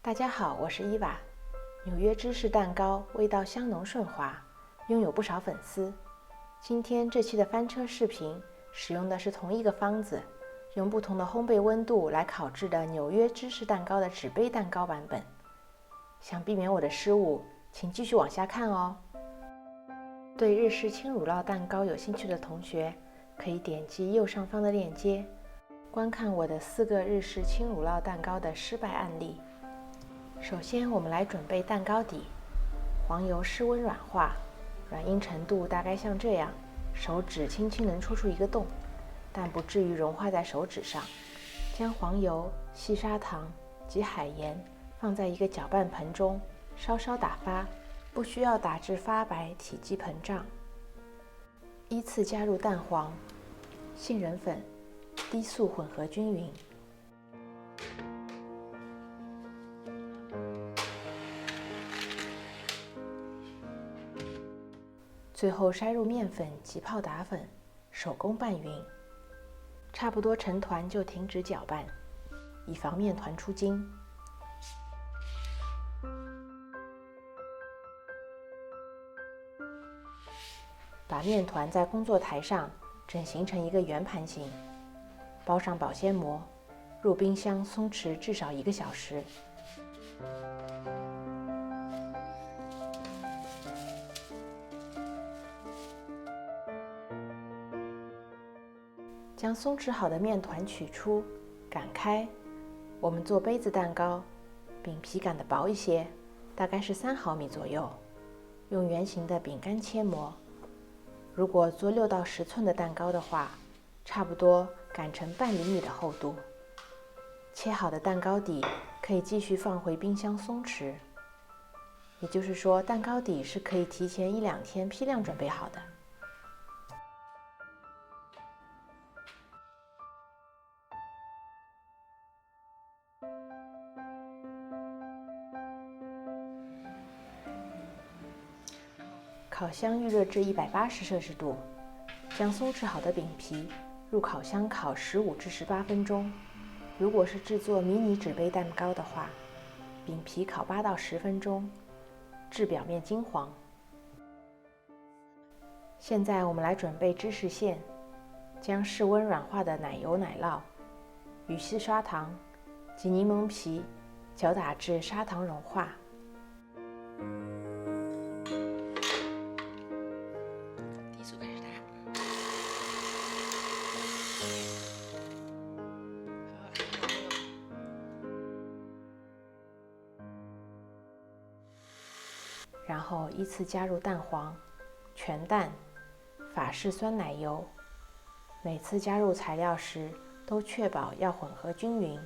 大家好，我是伊娃。纽约芝士蛋糕味道香浓顺滑，拥有不少粉丝。今天这期的翻车视频使用的是同一个方子，用不同的烘焙温度来烤制的纽约芝士蛋糕的纸杯蛋糕版本。想避免我的失误，请继续往下看哦。对日式轻乳酪蛋糕有兴趣的同学，可以点击右上方的链接，观看我的4个日式轻乳酪蛋糕的失败案例。首先，我们来准备蛋糕底。黄油室温软化，软硬程度大概像这样，手指轻轻能戳出一个洞，但不至于融化在手指上。将黄油、细砂糖及海盐放在一个搅拌盆中，稍稍打发，不需要打至发白体积膨胀。依次加入蛋黄、杏仁粉、低速混合均匀。最后筛入面粉及泡打粉，手工拌匀，差不多成团就停止搅拌，以防面团出筋。把面团在工作台上整形成一个圆盘形，包上保鲜膜，入冰箱松弛至少1个小时。将松弛好的面团取出，擀开。我们做杯子蛋糕，饼皮擀得薄一些，大概是3毫米左右。用圆形的饼干切模。如果做6到10寸的蛋糕的话，差不多擀成半厘米的厚度。切好的蛋糕底可以继续放回冰箱松弛。也就是说，蛋糕底是可以提前1-2天批量准备好的。烤箱预热至180摄氏度，将松弛好的饼皮入烤箱烤15至18分钟。如果是制作迷你纸杯蛋糕的话，饼皮烤8到10分钟，至表面金黄。现在我们来准备芝士馅，将室温软化的奶油奶酪与细砂糖及柠檬皮搅打至砂糖融化。低速开始打。然后依次加入蛋黄、全蛋、法式酸奶油。每次加入材料时，都确保要混合均匀。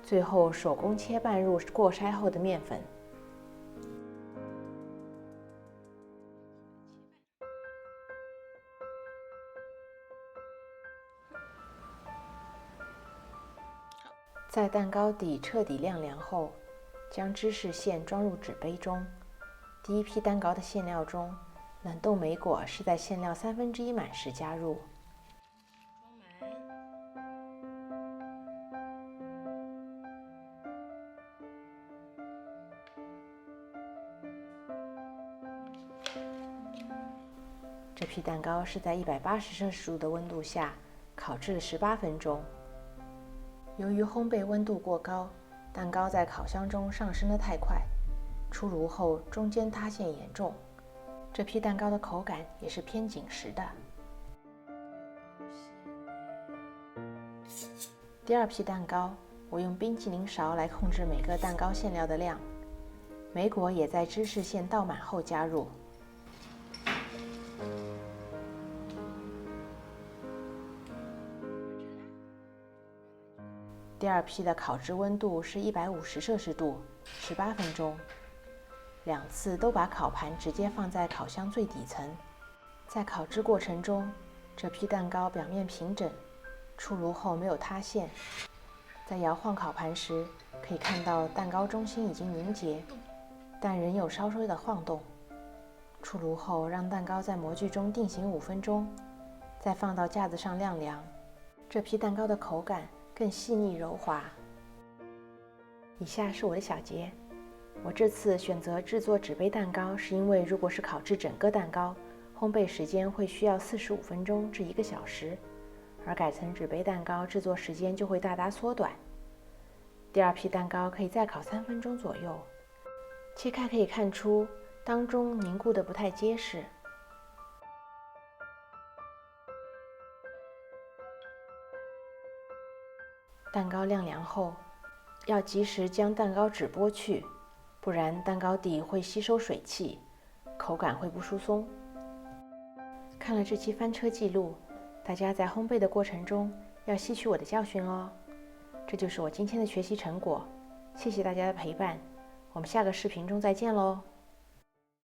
最后手工切拌入过筛后的面粉。在蛋糕底彻底晾凉后，将芝士馅装入纸杯中。第一批蛋糕的馅料中，冷冻莓果是在馅料1/3满时加入。这批蛋糕是在180摄氏度的温度下烤制了18分钟。由于烘焙温度过高，蛋糕在烤箱中上升得太快，出炉后中间塌陷严重。这批蛋糕的口感也是偏紧实的。第2批蛋糕，我用冰淇淋勺来控制每个蛋糕馅料的量，莓果也在芝士馅倒满后加入。第2批的烤制温度是150摄氏度，18分钟。2次都把烤盘直接放在烤箱最底层。在烤制过程中，这批蛋糕表面平整，出炉后没有塌陷。在摇晃烤盘时，可以看到蛋糕中心已经凝结，但仍有稍微的晃动。出炉后，让蛋糕在模具中定型5分钟，再放到架子上晾凉。这批蛋糕的口感更细腻柔滑。以下是我的小结。我这次选择制作纸杯蛋糕，是因为如果是烤制整个蛋糕，烘焙时间会需要45分钟至1个小时，而改成纸杯蛋糕，制作时间就会大大缩短。第2批蛋糕可以再烤3分钟左右。切开可以看出当中凝固的不太结实。蛋糕晾凉后，要及时将蛋糕纸剥去，不然蛋糕底会吸收水汽，口感会不疏松。看了这期翻车记录，大家在烘焙的过程中要吸取我的教训哦。这就是我今天的学习成果，谢谢大家的陪伴，我们下个视频中再见喽。